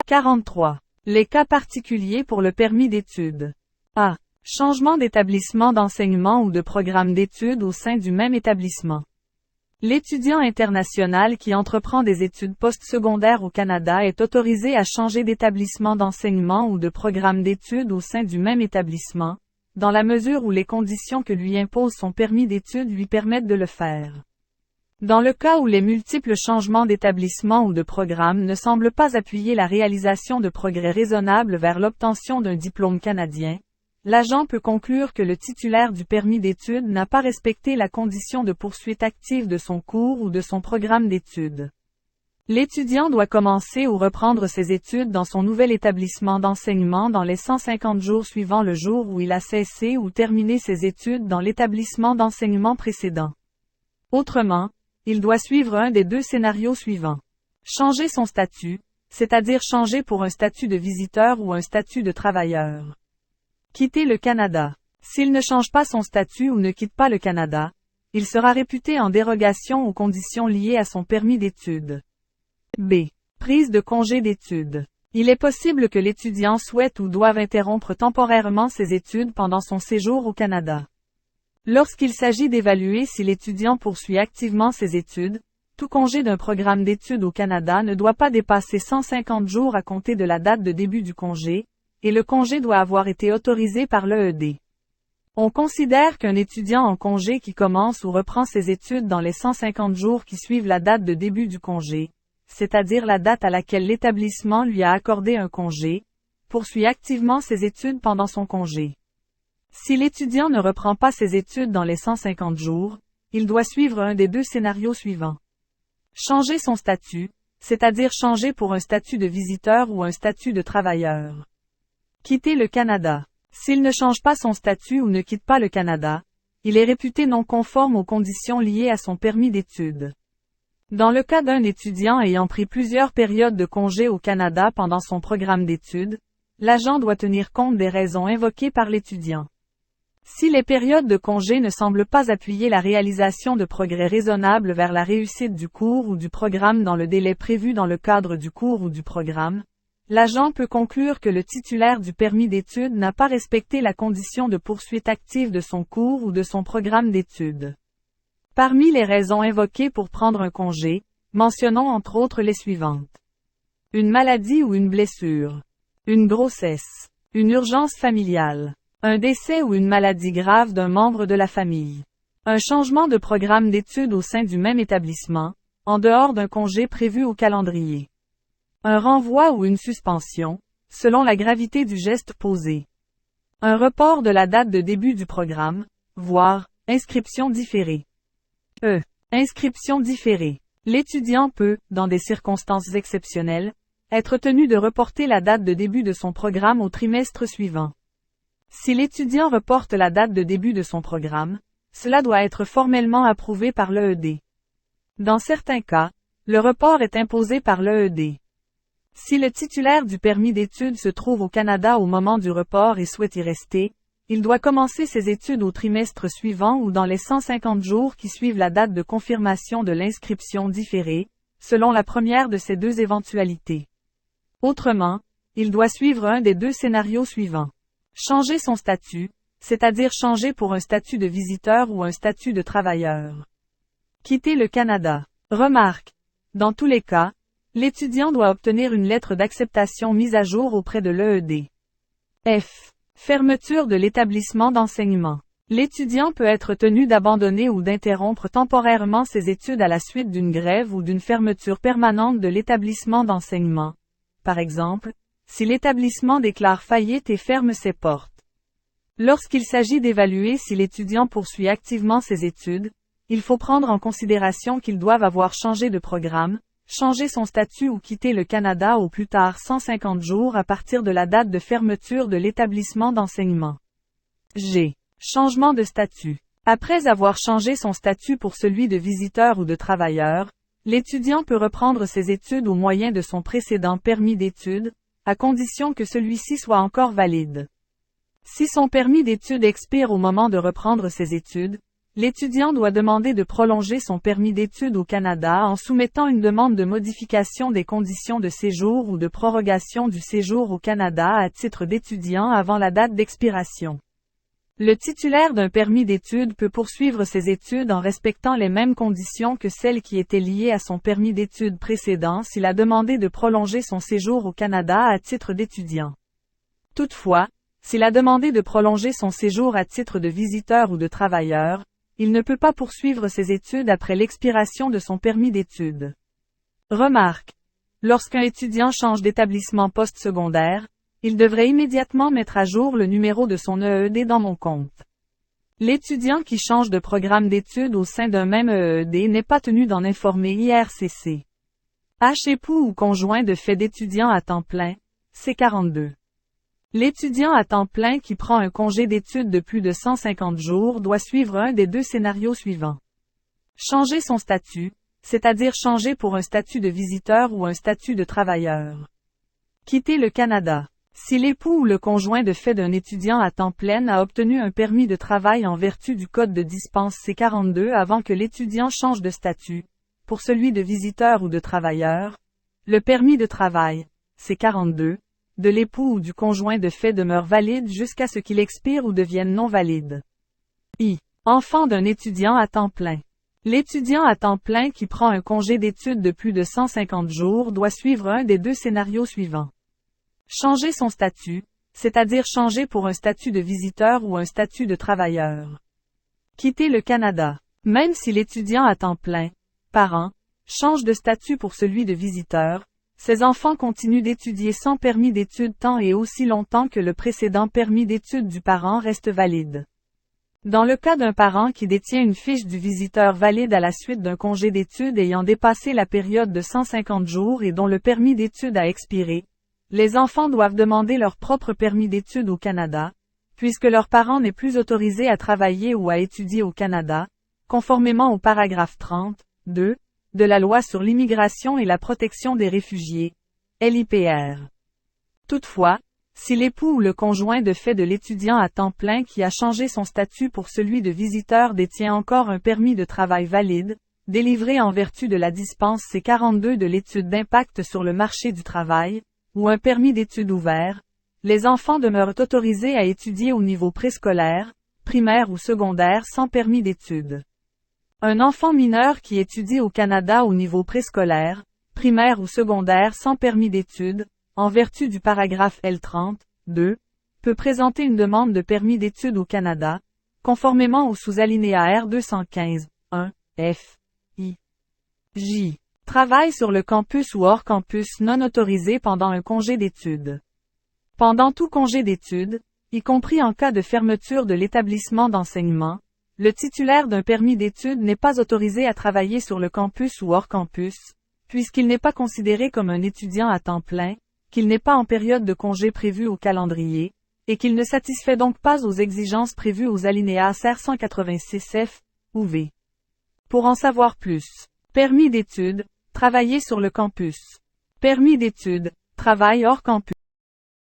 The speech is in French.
43. Les cas particuliers pour le permis d'études. A. Changement d'établissement d'enseignement ou de programme d'études au sein du même établissement. L'étudiant international qui entreprend des études postsecondaires au Canada est autorisé à changer d'établissement d'enseignement ou de programme d'études au sein du même établissement, dans la mesure où les conditions que lui impose son permis d'études lui permettent de le faire. Dans le cas où les multiples changements d'établissement ou de programme ne semblent pas appuyer la réalisation de progrès raisonnables vers l'obtention d'un diplôme canadien, l'agent peut conclure que le titulaire du permis d'études n'a pas respecté la condition de poursuite active de son cours ou de son programme d'études. L'étudiant doit commencer ou reprendre ses études dans son nouvel établissement d'enseignement dans les 150 jours suivant le jour où il a cessé ou terminé ses études dans l'établissement d'enseignement précédent. Autrement, il doit suivre un des deux scénarios suivants. Changer son statut, c'est-à-dire changer pour un statut de visiteur ou un statut de travailleur. Quitter le Canada. S'il ne change pas son statut ou ne quitte pas le Canada, il sera réputé en dérogation aux conditions liées à son permis d'études. B. Prise de congé d'études. Il est possible que l'étudiant souhaite ou doive interrompre temporairement ses études pendant son séjour au Canada. Lorsqu'il s'agit d'évaluer si l'étudiant poursuit activement ses études, tout congé d'un programme d'études au Canada ne doit pas dépasser 150 jours à compter de la date de début du congé, et le congé doit avoir été autorisé par l'EED. On considère qu'un étudiant en congé qui commence ou reprend ses études dans les 150 jours qui suivent la date de début du congé, c'est-à-dire la date à laquelle l'établissement lui a accordé un congé, poursuit activement ses études pendant son congé. Si l'étudiant ne reprend pas ses études dans les 150 jours, il doit suivre un des deux scénarios suivants. Changer son statut, c'est-à-dire changer pour un statut de visiteur ou un statut de travailleur. Quitter le Canada. S'il ne change pas son statut ou ne quitte pas le Canada, il est réputé non conforme aux conditions liées à son permis d'études. Dans le cas d'un étudiant ayant pris plusieurs périodes de congé au Canada pendant son programme d'études, l'agent doit tenir compte des raisons invoquées par l'étudiant. Si les périodes de congé ne semblent pas appuyer la réalisation de progrès raisonnables vers la réussite du cours ou du programme dans le délai prévu dans le cadre du cours ou du programme, l'agent peut conclure que le titulaire du permis d'études n'a pas respecté la condition de poursuite active de son cours ou de son programme d'études. Parmi les raisons invoquées pour prendre un congé, mentionnons entre autres les suivantes. Une maladie ou une blessure. Une grossesse. Une urgence familiale. Un décès ou une maladie grave d'un membre de la famille. Un changement de programme d'études au sein du même établissement, en dehors d'un congé prévu au calendrier. Un renvoi ou une suspension, selon la gravité du geste posé. Un report de la date de début du programme, voire, inscription différée. Inscription différée. L'étudiant peut, dans des circonstances exceptionnelles, être tenu de reporter la date de début de son programme au trimestre suivant. Si l'étudiant reporte la date de début de son programme, cela doit être formellement approuvé par l'EED. Dans certains cas, le report est imposé par l'EED. Si le titulaire du permis d'études se trouve au Canada au moment du report et souhaite y rester, il doit commencer ses études au trimestre suivant ou dans les 150 jours qui suivent la date de confirmation de l'inscription différée, selon la première de ces deux éventualités. Autrement, il doit suivre un des deux scénarios suivants. Changer son statut, c'est-à-dire changer pour un statut de visiteur ou un statut de travailleur. Quitter le Canada. Remarque. Dans tous les cas, l'étudiant doit obtenir une lettre d'acceptation mise à jour auprès de l'EED. F. Fermeture de l'établissement d'enseignement. L'étudiant peut être tenu d'abandonner ou d'interrompre temporairement ses études à la suite d'une grève ou d'une fermeture permanente de l'établissement d'enseignement. Par exemple, si l'établissement déclare faillite et ferme ses portes. Lorsqu'il s'agit d'évaluer si l'étudiant poursuit activement ses études, il faut prendre en considération qu'ils doivent avoir changé de programme, changer son statut ou quitter le Canada au plus tard 150 jours à partir de la date de fermeture de l'établissement d'enseignement. G. Changement de statut. Après avoir changé son statut pour celui de visiteur ou de travailleur, l'étudiant peut reprendre ses études au moyen de son précédent permis d'études, à condition que celui-ci soit encore valide. Si son permis d'études expire au moment de reprendre ses études, L'étudiant doit demander de prolonger son permis d'études au Canada en soumettant une demande de modification des conditions de séjour ou de prorogation du séjour au Canada à titre d'étudiant avant la date d'expiration. Le titulaire d'un permis d'études peut poursuivre ses études en respectant les mêmes conditions que celles qui étaient liées à son permis d'études précédent s'il a demandé de prolonger son séjour au Canada à titre d'étudiant. Toutefois, s'il a demandé de prolonger son séjour à titre de visiteur ou de travailleur, il ne peut pas poursuivre ses études après l'expiration de son permis d'études. Remarque. Lorsqu'un étudiant change d'établissement postsecondaire, il devrait immédiatement mettre à jour le numéro de son EED dans Mon compte. L'étudiant qui change de programme d'études au sein d'un même EED n'est pas tenu d'en informer IRCC. Époux ou conjoint de fait d'étudiant à temps plein, C42. L'étudiant à temps plein qui prend un congé d'études de plus de 150 jours doit suivre un des deux scénarios suivants. Changer son statut, c'est-à-dire changer pour un statut de visiteur ou un statut de travailleur. Quitter le Canada. Si l'époux ou le conjoint de fait d'un étudiant à temps plein a obtenu un permis de travail en vertu du code de dispense C42 avant que l'étudiant change de statut, pour celui de visiteur ou de travailleur, le permis de travail, C42, de l'époux ou du conjoint de fait demeure valide jusqu'à ce qu'il expire ou devienne non valide. Enfant d'un étudiant à temps plein. L'étudiant à temps plein qui prend un congé d'études de plus de 150 jours doit suivre un des deux scénarios suivants. Changer son statut, c'est-à-dire changer pour un statut de visiteur ou un statut de travailleur. Quitter le Canada. Même si l'étudiant à temps plein, parent, change de statut pour celui de visiteur, ses enfants continuent d'étudier sans permis d'études tant et aussi longtemps que le précédent permis d'études du parent reste valide. Dans le cas d'un parent qui détient une fiche du visiteur valide à la suite d'un congé d'études ayant dépassé la période de 150 jours et dont le permis d'études a expiré, les enfants doivent demander leur propre permis d'études au Canada, puisque leur parent n'est plus autorisé à travailler ou à étudier au Canada, conformément au paragraphe 30, 2, de la Loi sur l'immigration et la protection des réfugiés, LIPR. Toutefois, si l'époux ou le conjoint de fait de l'étudiant à temps plein qui a changé son statut pour celui de visiteur détient encore un permis de travail valide, délivré en vertu de la dispense C42 de l'étude d'impact sur le marché du travail, ou un permis d'études ouvert, les enfants demeurent autorisés à étudier au niveau préscolaire, primaire ou secondaire sans permis d'études. Un enfant mineur qui étudie au Canada au niveau préscolaire, primaire ou secondaire sans permis d'études, en vertu du paragraphe L30, 2, peut présenter une demande de permis d'études au Canada, conformément au sous-alinéa R215, 1, F, I, J. Travail sur le campus ou hors campus non autorisé pendant un congé d'études. Pendant tout congé d'études, y compris en cas de fermeture de l'établissement d'enseignement, le titulaire d'un permis d'études n'est pas autorisé à travailler sur le campus ou hors campus, puisqu'il n'est pas considéré comme un étudiant à temps plein, qu'il n'est pas en période de congé prévue au calendrier, et qu'il ne satisfait donc pas aux exigences prévues aux alinéas R186F ou V. Pour en savoir plus. Permis d'études, travailler sur le campus. Permis d'études, travail hors campus.